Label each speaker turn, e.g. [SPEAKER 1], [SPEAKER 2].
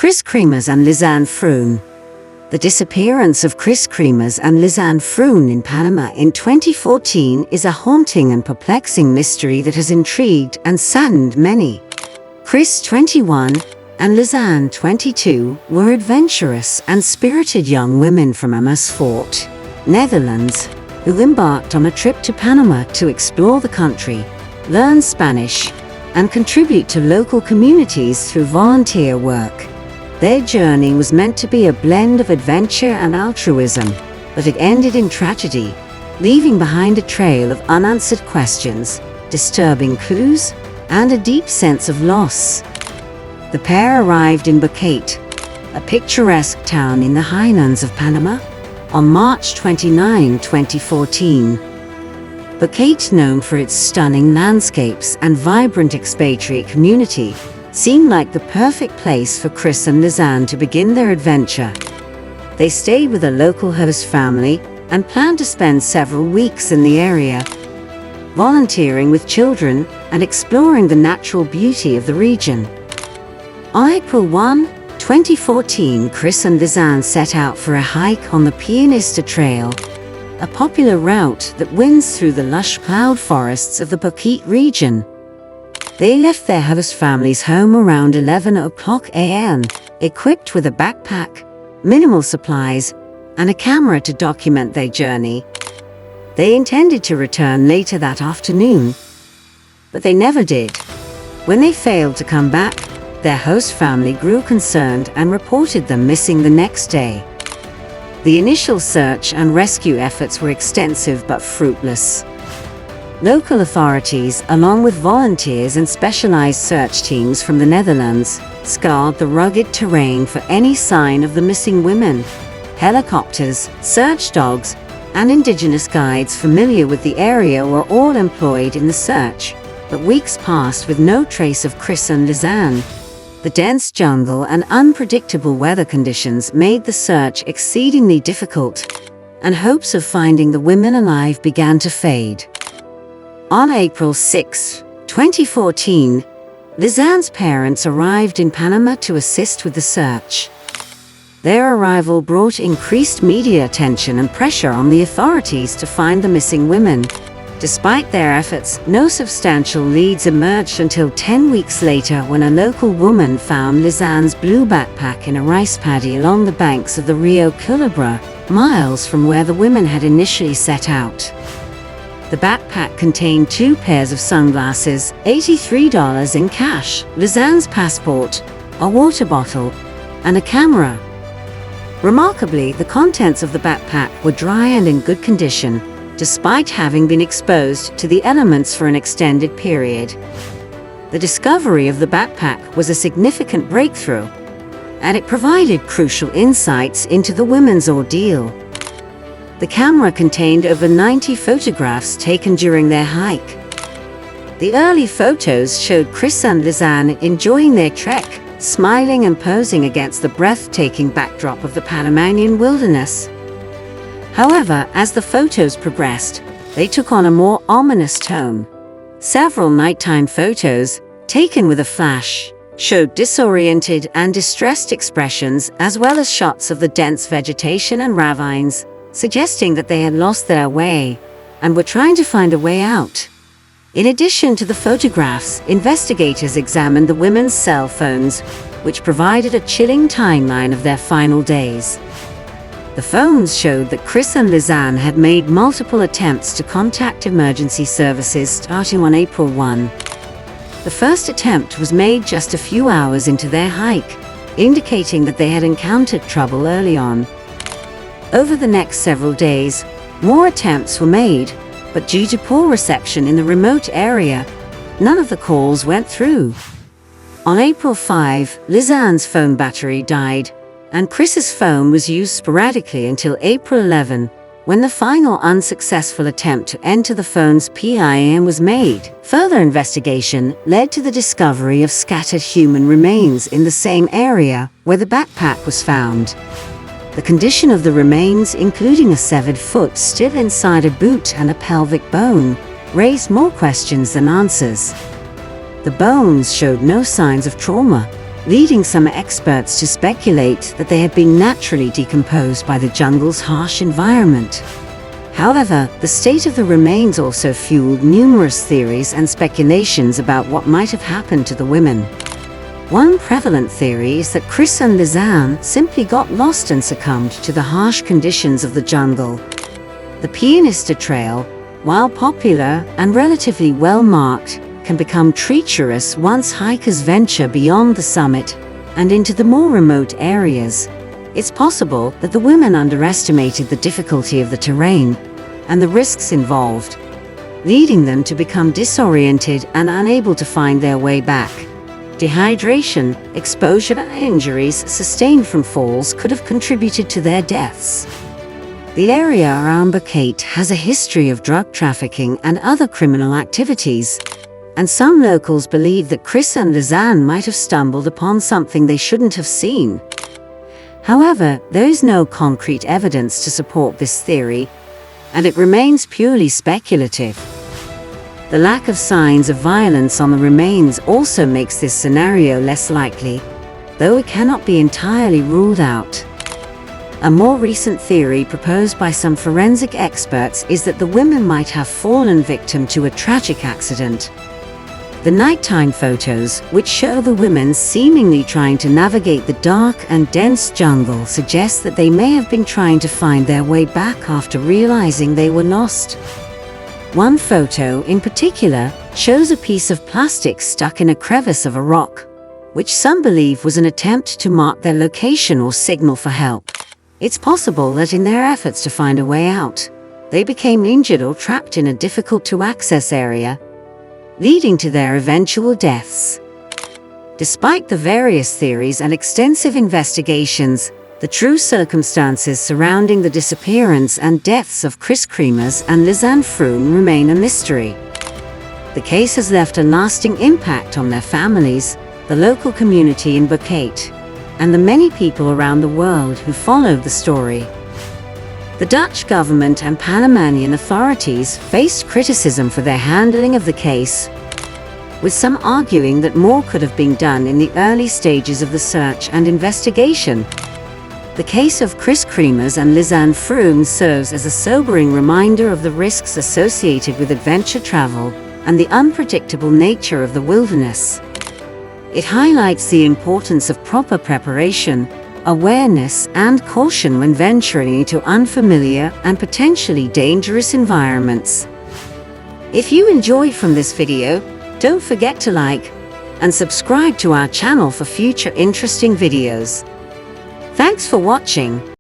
[SPEAKER 1] Kris Kremers and Lisanne Froon. The disappearance of Kris Kremers and Lisanne Froon in Panama in 2014 is a haunting and perplexing mystery that has intrigued and saddened many. Kris, 21, and Lisanne, 22, were adventurous and spirited young women from Amersfoort, Netherlands, who embarked on a trip to Panama to explore the country, learn Spanish, and contribute to local communities through volunteer work. Their journey was meant to be a blend of adventure and altruism, but it ended in tragedy, leaving behind a trail of unanswered questions, disturbing clues, and a deep sense of loss. The pair arrived in Bacate, a picturesque town in the highlands of Panama, on March 29, 2014. Bacate, known for its stunning landscapes and vibrant expatriate community, seemed like the perfect place for Kris and Lisanne to begin their adventure. They stayed with a local host family and planned to spend several weeks in the area, volunteering with children and exploring the natural beauty of the region. On April 1, 2014, Kris and Lisanne set out for a hike on the Pianista Trail, a popular route that winds through the lush cloud forests of the Bacate region. They left their host family's home around 11 o'clock a.m., equipped with a backpack, minimal supplies, and a camera to document their journey. They intended to return later that afternoon, but they never did. When they failed to come back, their host family grew concerned and reported them missing the next day. The initial search and rescue efforts were extensive but fruitless. Local authorities, along with volunteers and specialized search teams from the Netherlands, scoured the rugged terrain for any sign of the missing women. Helicopters, search dogs, and indigenous guides familiar with the area were all employed in the search, but weeks passed with no trace of Kris and Lisanne. The dense jungle and unpredictable weather conditions made the search exceedingly difficult, and hopes of finding the women alive began to fade. On April 6, 2014, Lisanne's parents arrived in Panama to assist with the search. Their arrival brought increased media attention and pressure on the authorities to find the missing women. Despite their efforts, no substantial leads emerged until 10 weeks later when a local woman found Lisanne's blue backpack in a rice paddy along the banks of the Rio Culebra, miles from where the women had initially set out. The backpack contained 2 pairs of sunglasses, $83 in cash, Lisanne's passport, a water bottle, and a camera. Remarkably, the contents of the backpack were dry and in good condition, despite having been exposed to the elements for an extended period. The discovery of the backpack was a significant breakthrough, and it provided crucial insights into the women's ordeal. The camera contained over 90 photographs taken during their hike. The early photos showed Kris and Lisanne enjoying their trek, smiling and posing against the breathtaking backdrop of the Panamanian wilderness. However, as the photos progressed, they took on a more ominous tone. Several nighttime photos, taken with a flash, showed disoriented and distressed expressions, as well as shots of the dense vegetation and ravines, suggesting that they had lost their way and were trying to find a way out. In addition to the photographs, investigators examined the women's cell phones, which provided a chilling timeline of their final days. The phones showed that Kris and Lisanne had made multiple attempts to contact emergency services starting on April 1. The first attempt was made just a few hours into their hike, indicating that they had encountered trouble early on. Over the next several days, more attempts were made, but due to poor reception in the remote area, none of the calls went through. On April 5, Lisanne's phone battery died, and Kris's phone was used sporadically until April 11, when the final unsuccessful attempt to enter the phone's PIN was made. Further investigation led to the discovery of scattered human remains in the same area where the backpack was found. The condition of the remains, including a severed foot still inside a boot and a pelvic bone, raised more questions than answers. The bones showed no signs of trauma, leading some experts to speculate that they had been naturally decomposed by the jungle's harsh environment. However, the state of the remains also fueled numerous theories and speculations about what might have happened to the women. One prevalent theory is that Kris and Lisanne simply got lost and succumbed to the harsh conditions of the jungle. The Pianista Trail, while popular and relatively well-marked, can become treacherous once hikers venture beyond the summit and into the more remote areas. It's possible that the women underestimated the difficulty of the terrain and the risks involved, leading them to become disoriented and unable to find their way back. Dehydration, exposure, and injuries sustained from falls could have contributed to their deaths. The area around Bukate has a history of drug trafficking and other criminal activities, and some locals believe that Kris and Lisanne might have stumbled upon something they shouldn't have seen. However, there is no concrete evidence to support this theory, and it remains purely speculative. The lack of signs of violence on the remains also makes this scenario less likely, though it cannot be entirely ruled out. A more recent theory proposed by some forensic experts is that the women might have fallen victim to a tragic accident. The nighttime photos, which show the women seemingly trying to navigate the dark and dense jungle, suggest that they may have been trying to find their way back after realizing they were lost. One photo in particular shows a piece of plastic stuck in a crevice of a rock, which some believe was an attempt to mark their location or signal for help. It's possible that in their efforts to find a way out, they became injured or trapped in a difficult-to-access area, leading to their eventual deaths. Despite the various theories and extensive investigations, the true circumstances surrounding the disappearance and deaths of Kris Kremers and Lisanne Froon remain a mystery. The case has left a lasting impact on their families, the local community in Bukate, and the many people around the world who followed the story. The Dutch government and Panamanian authorities faced criticism for their handling of the case, with some arguing that more could have been done in the early stages of the search and investigation. The case of Kris Kremers and Lisanne Froon serves as a sobering reminder of the risks associated with adventure travel and the unpredictable nature of the wilderness. It highlights the importance of proper preparation, awareness, and caution when venturing into unfamiliar and potentially dangerous environments. If you enjoyed from this video, don't forget to like and subscribe to our channel for future interesting videos. Thanks for watching.